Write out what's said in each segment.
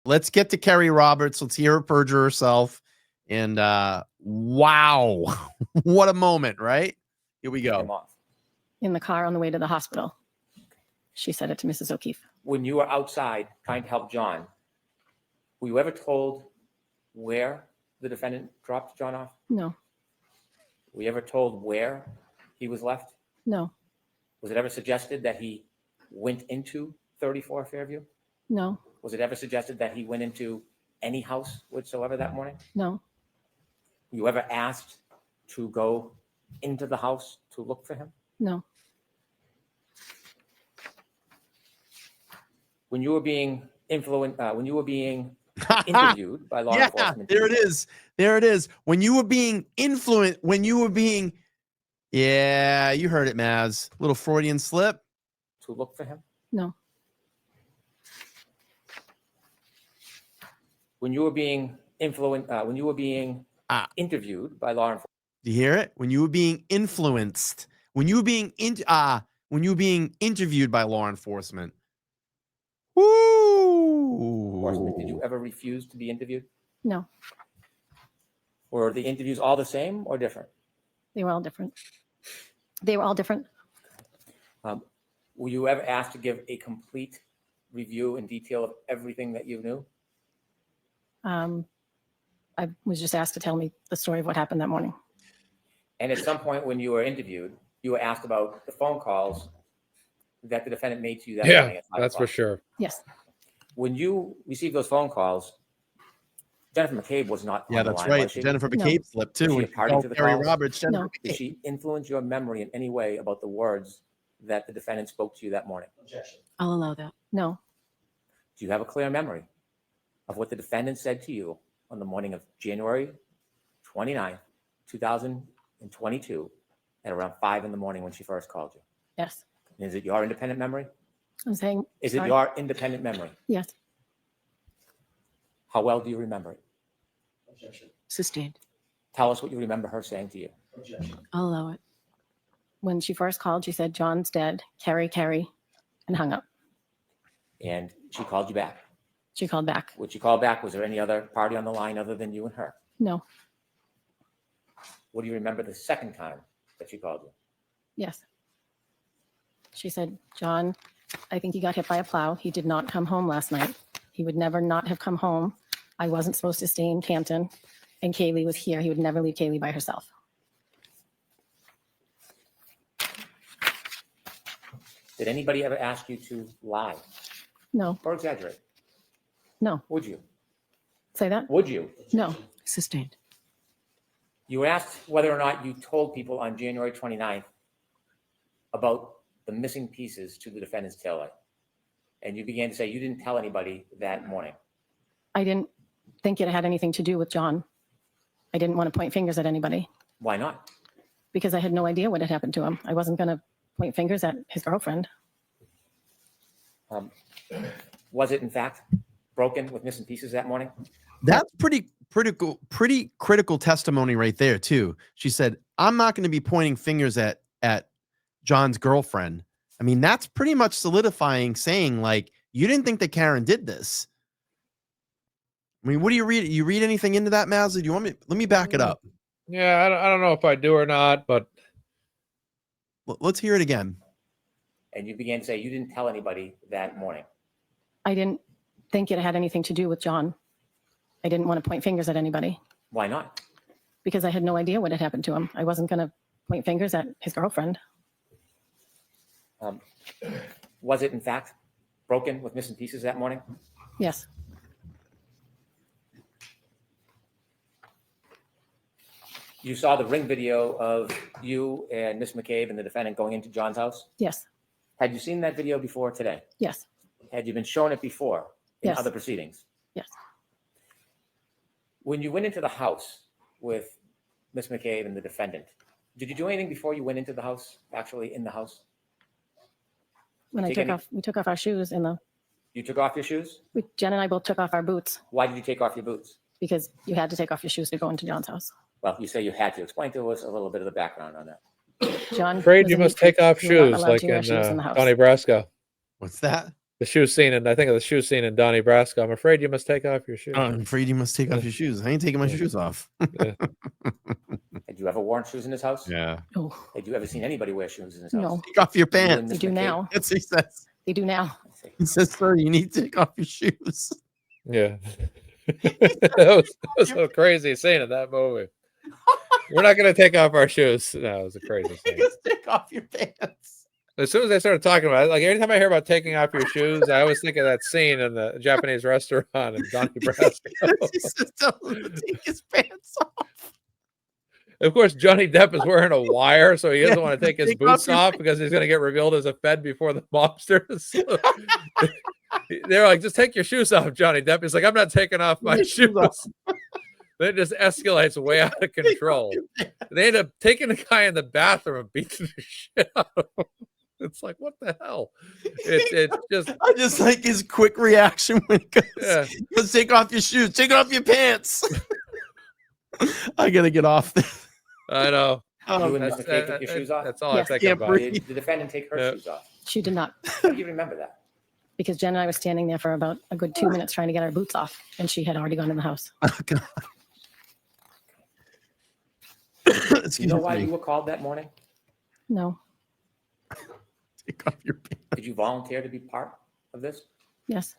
Let's get to Kerry Roberts. Let's hear her perjure herself. And wow, what a moment, right? Here we go. In the car on the way to the hospital. She said it to Mrs. O'Keefe. When you were outside trying to help John, were you ever told where the defendant dropped John off? No. Were you ever told where he was left? No. Was it ever suggested that he went into 34 Fairview? No. Was it ever suggested that he went into any house whatsoever that morning? No. Were you ever asked to go into the house to look for him? No. When you were being interviewed by law enforcement. There it is. There it is. When you were being yeah, you heard it, Maz. Little Freudian slip. To look for him? No. When you were being interviewed by law enforcement. Do you hear it? When you were being influenced. When you were being interviewed by law enforcement. Woo! Did you ever refuse to be interviewed? No. Were the interviews all the same or different? They were all different. They were all different. Were you ever asked to give a complete review in detail of everything that you knew? I was just asked to tell me the story of what happened that morning. And at some point when you were interviewed, you were asked about the phone calls that the defendant made to you that morning at 5 that's o'clock. for sure. Yes. When you received those phone calls, Jennifer McCabe was not on the line, right. was she? Jennifer McCabe slipped too. Was she When a party to the Kerry calls? Roberts, Jennifer No. Did she influence your memory in any way about the words that the defendant spoke to you that morning? Objection. I'll allow that. No. Do you have a clear memory of what the defendant said to you on the morning of January 29th, 2022 at around 5 in the morning when she first called you? Yes. And is it your independent memory? I'm saying. Is sorry. it your independent memory? Yes. How well do you remember it? Objection. Sustained. Tell us what you remember her saying to you. Objection. I'll allow it. When she first called, she said, John's dead. Kerry, and hung up. And she called you back. She called back. When she called back, was there any other party on the line other than you and her? No. What do you remember the second time that she called you? Yes. She said, John, I think he got hit by a plow. He did not come home last night. He would never not have come home. I wasn't supposed to stay in Canton, and Kaylee was here. He would never leave Kaylee by herself. Did anybody ever ask you to lie No. or exaggerate? No. Would you? Say that? Would you? No. Sustained. You were asked whether or not you told people on January 29th about the missing pieces to the defendant's taillight. And you began to say you didn't tell anybody that morning. I didn't think it had anything to do with John. I didn't want to point fingers at anybody Why not? because I had no idea what had happened to him. I wasn't going to point fingers at his girlfriend. Was it in fact broken with missing pieces that morning? That's pretty critical testimony right there too. She said, I'm not going to be pointing fingers at John's girlfriend. I mean, that's pretty much solidifying saying like, you didn't think that Karen did this. I mean, what do you read? You read anything into that, Mazza? Do you want me? Let me back it up. Yeah, I don't know if I do or not, but Let's hear it again. And you began to say you didn't tell anybody that morning. I didn't think it had anything to do with John. I didn't want to point fingers at anybody Why not? because I had no idea what had happened to him. I wasn't going to point fingers at his girlfriend. Was it in fact broken with missing pieces that morning? Yes. You saw the ring video of you and Miss McCabe and the defendant going into John's house? Yes. Had you seen that video before today? Yes. Had you been shown it before in Yes. other proceedings? Yes. When you went into the house with Miss McCabe and the defendant, did you do anything before you went into the house, actually in the house? When Take any- we took off our shoes You took off your shoes? Jen and I both took off our boots Why did you take off your boots? because you had to take off your shoes to go into John's house. Well, you say you had to. Explain to us a little bit of the background on that. John. afraid was you a must new take kid. off You were not shoes allowed like to wear in shoes in the house. Donnie Brasco. What's that? the shoe scene, and I think of the shoe scene in Donnie Brasco. I'm afraid you must take off your shoes. I'm afraid you must take off your shoes. I ain't taking my Yeah. shoes off. Had you ever worn shoes in his house? Yeah. Oh, Had you ever seen anybody wear shoes in his house? no, Take off your You and pants. they Miss do McCabe? now. That's what he says. They do now. I see. He says, sir, you need to take off your shoes. Yeah. that was so crazy scene in that movie. We're not going to take off our shoes. No, it was a crazy He scene. goes, take off your pants. As soon as they started talking about it, like every time I hear about taking off your shoes, I always think of that scene in the Japanese restaurant in Donnie Brasco. He says, tell him to take his pants off. Of course, Johnny Depp is wearing a wire, so he doesn't want to take his Take off boots your off because he's going to get revealed as a Fed before the mobsters. They're like, just take your shoes off, Johnny Depp. He's like, I'm not taking off my Your shoes. shoes off. Then it just escalates way out of control. They end up taking the guy in the bathroom and beating the shit out of him. It's like, what the hell? It's just, I just like his quick reaction when he goes, yeah. he goes, take off your shoes, take off your pants. I gotta get off this. I know. You and Miss That's, McCabe took your shoes off? that's all Yes. I think Can't about. breathe. Did the defendant take her Yeah. shoes off? She did not, How do you remember that? because Jen and I were standing there for about a good 2 minutes trying to get our boots off, and she had already gone in the house. Oh, God. Do you Excuse know why me. you were called that morning? No, Take off your pants. Did you volunteer to be part of this yes,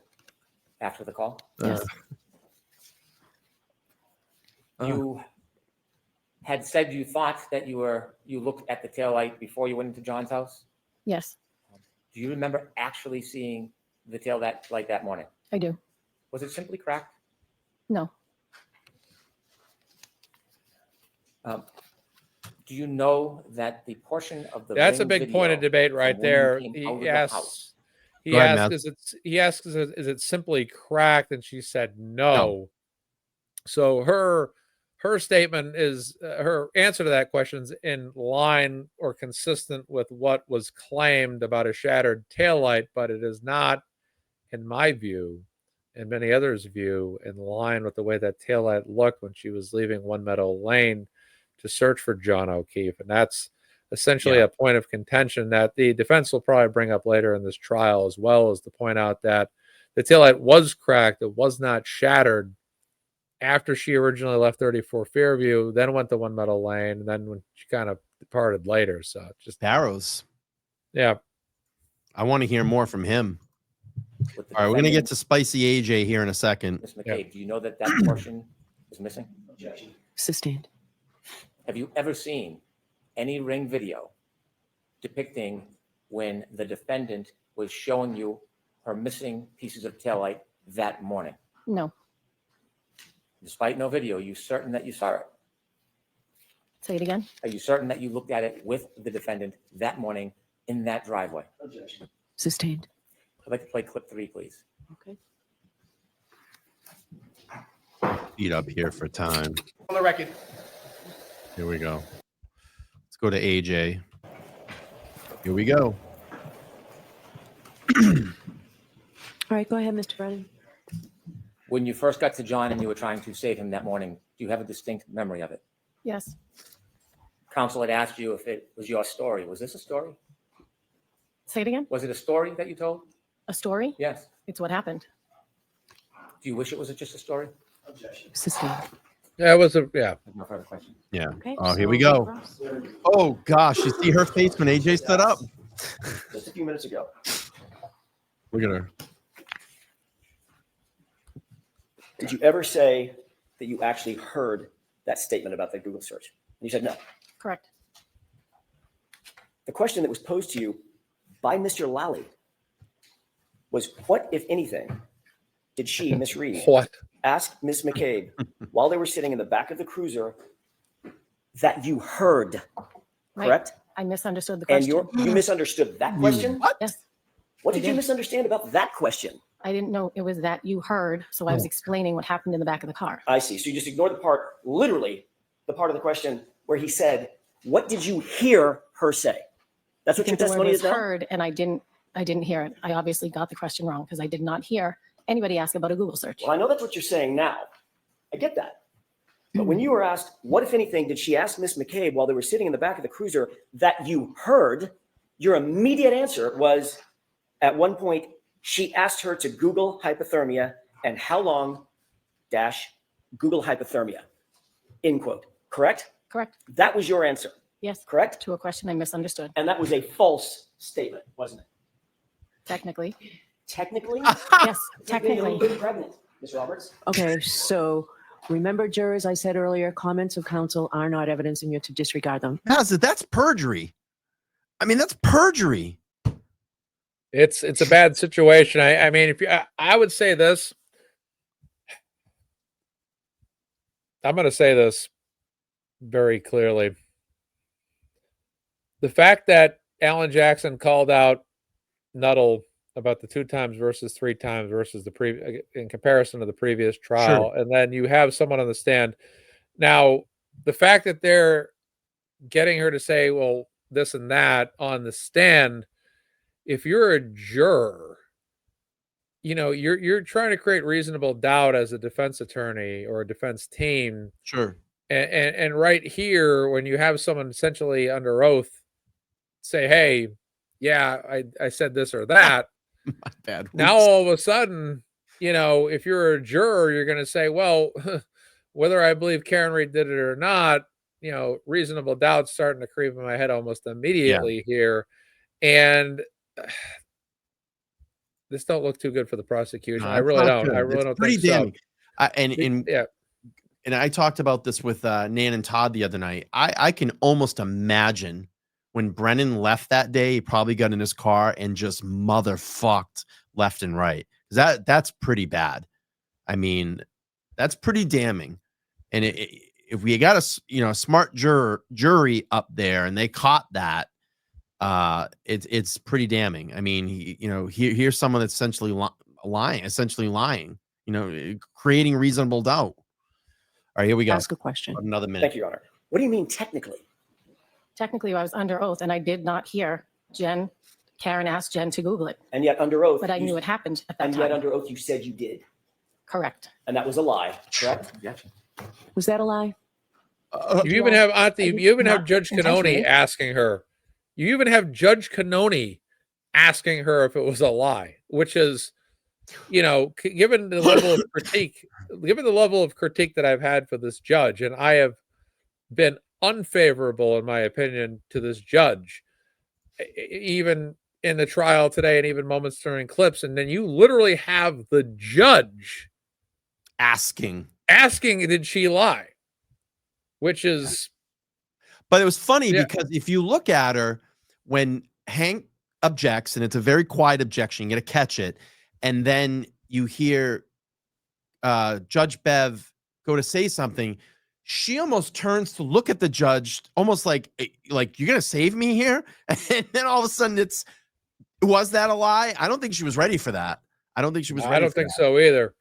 after the call? yes, You had said you thought that you looked at the taillight before you went into John's house. yes, Do you remember actually seeing the tail light that morning? I do. Was it simply cracked? No, Do you know that the portion of the That's a ring big point of video debate from right when you there. came He out of the asks, house- he Go ahead, asks, is it simply cracked? And she said no. So her statement is her answer to that question is in line or consistent with what was claimed about a shattered taillight, but it is not, in my view, and many others' view, in line with the way that taillight looked when she was leaving One Meadow Lane to search for John O'Keefe. And that's essentially Yeah. a point of contention that the defense will probably bring up later in this trial, as well as to point out that the taillight was cracked. It was not shattered after she originally left 34 Fairview, then went to One Meadow Lane, and then when she kind of departed later. So just, Barrows. yeah. I want to hear more from him. with the All right, we're gonna get defendant, to spicy AJ here in a second. Ms. McCabe, do you know that portion is missing? Sustained. Have you ever seen any ring video depicting when the defendant was showing you her missing pieces of taillight that morning? no. Despite no video, are you certain that you saw it? Say it again. Are you certain that you looked at it with the defendant that morning in that driveway? Sustained. I'd like to play clip 3, please. Okay. Beat up here for time. On the record. Here we go. Let's go to AJ. Here we go. All right, go ahead, Mr. Brennan. When you first got to John and you were trying to save him that morning, do you have a distinct memory of it? Yes, Counsel had asked you if it was your story. Was this a story? say it again. Was it a story that you told? A story? Yes. It's what happened. Do you wish it was just a story? Sustained. Yeah, it was I I have no further question. Yeah. Okay. Oh, here so we go. Ross. Oh gosh, you see her face when AJ stood up. Just a few minutes ago. Look at her. Did you ever say that you actually heard that statement about the Google search? And you said no. Correct. The question that was posed to you by Mr. Lally was, what, if anything, did she, Miss Reed, What? ask Miss McCabe while they were sitting in the back of the cruiser that you heard, Right. correct? I misunderstood the And question. you misunderstood that question? Yes, What I did you did. misunderstand about that question? I didn't know it was that you heard, so I was explaining what happened in the back of the car. I see. So you just ignored the part, literally, the part of the question where he said, what did you hear her say? That's I what your think the word testimony was is now? heard, and I didn't hear it. I obviously got the question wrong because I did not hear anybody ask about a Google search. Well, I know that's what you're saying now. I get that. But when you were asked, what, if anything, did she ask Miss McCabe while they were sitting in the back of the cruiser that you heard, your immediate answer was, at one point, She asked her to Google hypothermia and how long dash Google hypothermia, end quote. Correct? Correct. That was your answer, Yes. correct? To a question I misunderstood. And that was a false statement, wasn't it? Technically. Technically? Yes, technically. You're pregnant, Ms. Roberts. Okay, so remember, jurors, I said earlier, comments of counsel are not evidence and you're to disregard them. That's perjury. I mean, that's perjury. It's a bad situation. I mean, if you, I would say this. I'm going to say this very clearly. The fact that Alan Jackson called out Nuttall about the 2 times versus 3 times versus the previous in comparison to the previous trial, and then you have someone on the stand. Now, the fact that they're getting her to say, well, this and that on the stand, if you're a juror, you know, you're trying to create reasonable doubt as a defense attorney or a defense team. Sure. And right here, when you have someone essentially under oath say, hey, yeah, I said this or that. My bad. Now, all of a sudden, you know, if you're a juror, you're going to say, well, whether I believe Karen Reed did it or not, you know, reasonable doubt's starting to creep in my head almost immediately here. And this don't look too good for the prosecution. No, I it's really not don't. good. I really It's don't pretty think so. damning. Yeah. And I talked about this with Nan and Todd the other night. I can almost imagine when Brennan left that day, he probably got in his car and just motherfucked left and right. That's pretty bad. I mean, that's pretty damning. And if we got a smart jury up there and they caught that, it's pretty damning. I mean, here's someone that's essentially lying, creating reasonable doubt. All right, here we go. Ask a question. Another minute. Thank you, Your Honor. What do you mean technically? Technically, I was under oath and I did not hear Karen asked Jen to Google it, And yet under oath. but I knew it happened at that And yet time. under oath you said you did. Correct. And that was a lie, correct? Was that a lie? You even have Auntie, you even have Not Judge Cannoni intentionally. asking her. You even have Judge Cannoni asking her if it was a lie, which is, you know, given the level of critique that I've had for this judge, and I have been unfavorable in my opinion to this judge, even in the trial today and even moments during clips, and then you literally have the judge asking, did she lie? Which is, but it was funny Yeah. because if you look at her when Hank objects, and it's a very quiet objection, you got to catch it, and then you hear Judge Bev go to say something, she almost turns to look at the judge, almost like you're gonna save me here, and then all of a sudden was that a lie? I don't think she was ready for that. I don't think she was ready. I don't for think that. so either.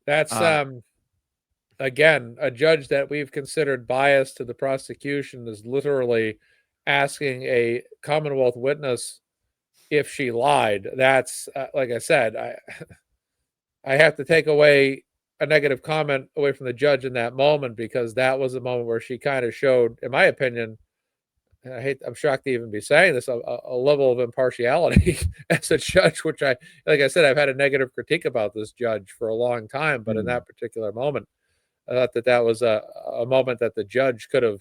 That's again, a judge that we've considered biased to the prosecution is literally asking a Commonwealth witness if she lied. That's like I said, I have to take away a negative comment away from the judge in that moment, because that was a moment where she kind of showed, in my opinion, I'm shocked to even be saying this, a level of impartiality as a judge, which like I said, I've had a negative critique about this judge for a long time, but in that particular moment, I thought that was a moment that the judge could have,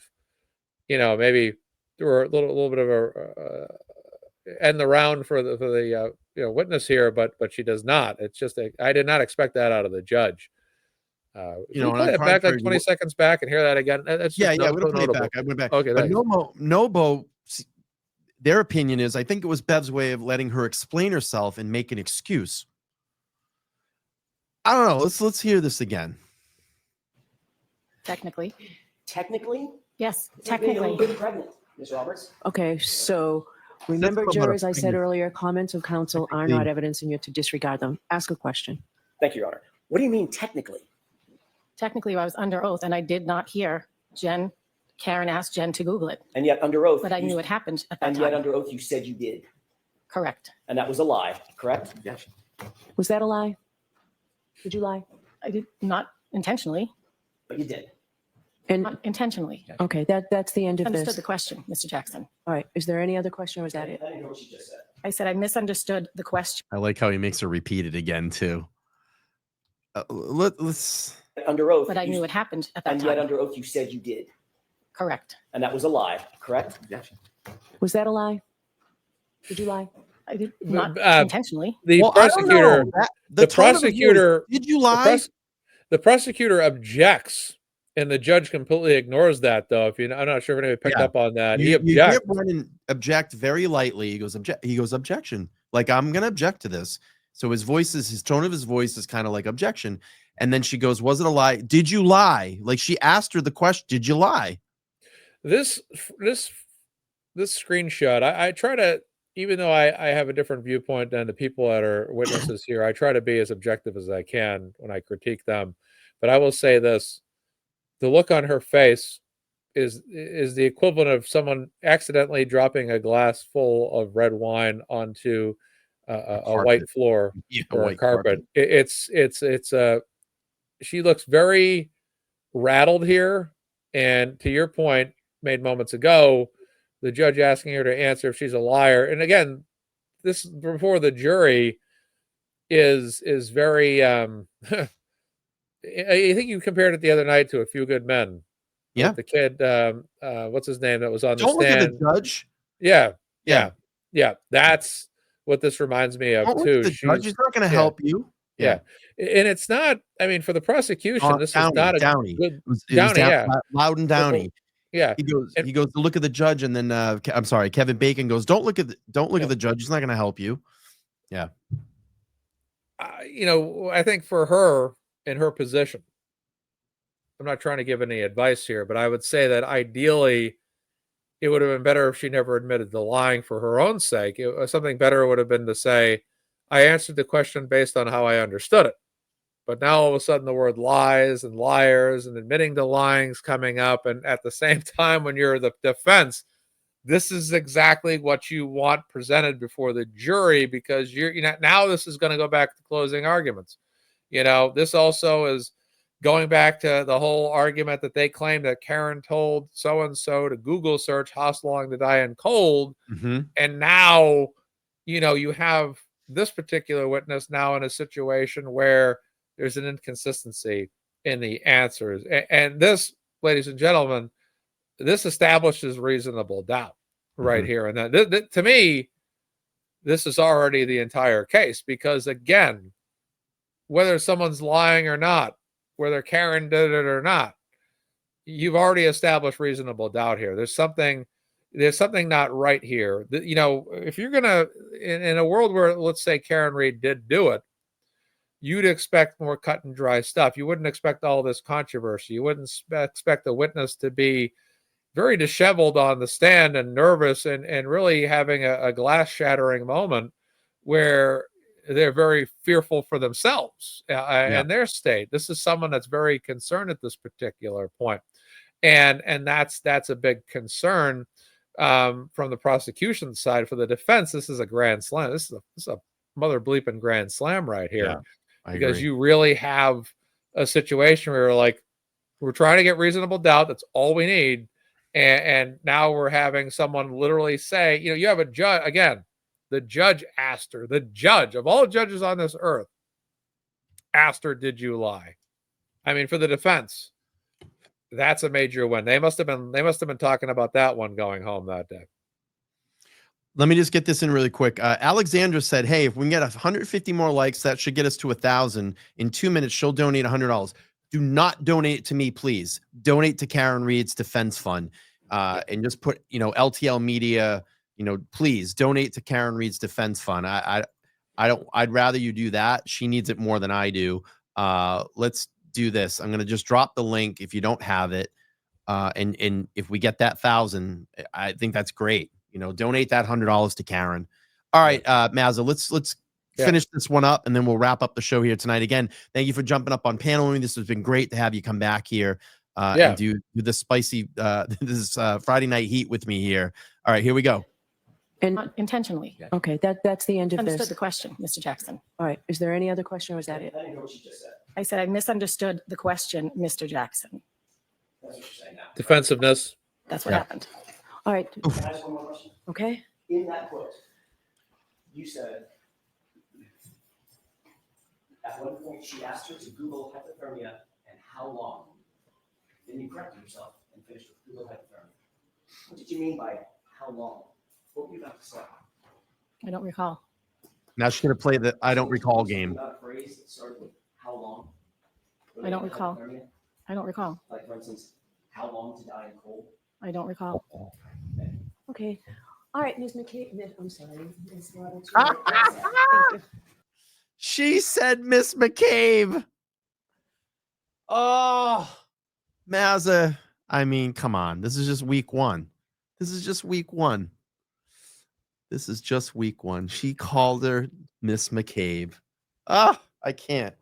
maybe threw a little bit of a end the round for the witness here, but she does not. It's just I did not expect that out of the judge. If you play it back like 20 seconds back and hear that again. That's Yeah, just we're gonna play it notable. back. I went back. Okay, but thanks. Nobo, their opinion is, I think it was Bev's way of letting her explain herself and make an excuse. I don't know. Let's hear this again. Technically. Technically? Yes, You're technically. pregnant, Ms. Roberts. Okay, so remember, Let's go about jurors, a I said figure. earlier, comments of counsel are not evidence and you're to disregard them. Ask a question. Thank you, Your Honor. What do you mean technically? Technically, I was under oath and I did not hear Karen asked Jen to Google it, And yet under oath. but I knew it happened at that And yet time. under oath you said you did. Correct. And that was a lie, correct? Yes. Was that a lie? Did you lie? I did not intentionally. But you did. And Not intentionally. okay, that's the end of Understood this. the question, Mr. Jackson. All right, is there any other question or was that it? I didn't know what you just said. I said, I misunderstood the question. I like how he makes her repeat it again too. Let's. Under oath. But I you- knew it happened at that And yet time. under oath, you said you did. Correct. And that was a lie, correct? Objection. Was that a lie? Did you lie? I did not intentionally. The Well, I don't prosecutor, know. That- the tone of his voice, prosecutor, did you the, lie? the prosecutor objects, and the judge completely ignores that. Though, if you, I'm not sure if anybody picked Yeah. up on that. He You hear objects. Brennan object very lightly. He goes objection. Like, I'm gonna object to this. So his tone of his voice is kind of like objection. And then she goes, was it a lie? Did you lie? Like, she asked her the question, did you lie? This screenshot, I try to, even though I have a different viewpoint than the people that are witnesses here, I try to be as objective as I can when I critique them. But I will say this: the look on her face is the equivalent of someone accidentally dropping a glass full of red wine onto a white floor Yeah, or a white carpet. It's she looks very rattled here, and to your point made moments ago, the judge asking her to answer if she's a liar, and again, this before the jury is very I think you compared it the other night to A Few Good Men. Yeah. With the kid, what's his name that was on the Don't look at stand? the judge. Yeah. Yeah. That's what this reminds me of Don't look too. at the judge. He's not going to yeah. help you. Yeah. And it's not, I mean, for the prosecution, this is not a Downey. good It was Downey, yeah. Loud and Downey. Yeah. He goes to look at the judge, and then I'm sorry, Kevin Bacon goes, don't look at the judge. He's not going to help you. Yeah. I think for her in her position, I'm not trying to give any advice here, but I would say that ideally it would have been better if she never admitted to lying for her own sake. Something better would have been to say, I answered the question based on how I understood it. But now all of a sudden the word lies and liars and admitting to lying's coming up. And at the same time, when you're the defense, this is exactly what you want presented before the jury, because now this is going to go back to closing arguments. This also is going back to the whole argument that they claim that Karen told so-and-so to Google search "house long to die in cold." Mm-hmm. And now, you have this particular witness now in a situation where there's an inconsistency in the answers. And this, ladies and gentlemen, this establishes reasonable doubt right here. And that, to me, this is already the entire case, because again, whether someone's lying or not, whether Karen did it or not, you've already established reasonable doubt here. There's something not right here. If you're gonna, in a world where, let's say, Karen Reed did do it, you'd expect more cut and dry stuff. You wouldn't expect all this controversy. You wouldn't expect the witness to be very disheveled on the stand and nervous and really having a glass shattering moment where they're very fearful for themselves and their state. This is someone that's very concerned at this particular point. And that's a big concern from the prosecution side. For the defense, this is a grand slam. This is a mother bleeping grand slam right here. Yeah, because agree. you really have a situation where we're trying to get reasonable doubt. That's all we need. And now we're having someone literally say, you have a judge, again, the judge asked her, the judge of all judges on this earth asked her, did you lie? I mean, for the defense, that's a major win. They must have been talking about that one going home that day. Let me just get this in really quick. Alexandra said, hey, if we can get 150 more likes, that should get us to 1,000. In 2 minutes, she'll donate $100. Do not donate to me, please. Donate to Karen Reed's defense fund. And just put, LTL Media, please donate to Karen Reed's defense fund. I'd rather you do that. She needs it more than I do. Let's do this. I'm going to just drop the link if you don't have it. And if we get that 1,000, I think that's great. Donate that $100 to Karen. All right, Mazza, let's finish this one up, and then we'll wrap up the show here tonight. Again, thank you for jumping up on paneling. This has been great to have you come back here and do the spicy this Friday night heat with me here. All right, here we go. And Not intentionally. okay, that's the end of Understood this. the question, Mr. Jackson. All right. Is there any other question, or is that it? I didn't know what you just said. I said I misunderstood the question, Mr. Jackson. That's what you're saying now. Defensiveness. That's what happened. All right. Can I ask one more question? Okay. In that quote, You said at one point she asked her to Google hypothermia and how long. Then you corrected yourself and finished with Google hypothermia. What did you mean by how long? What were you about to say? I don't recall. Now she's gonna play the I don't recall game. About a phrase that started with how long? I don't recall. Hypothermia? I don't recall. Like for instance, how long to die in cold? I don't recall. Okay. All right, Ms. McKay, I'm sorry. Ms. Roberts. She said Miss McCabe. Oh, Mazza. I mean, come on. This is just week one. This is just week one. This is just week one. She called her Miss McCabe. Ah, I can't.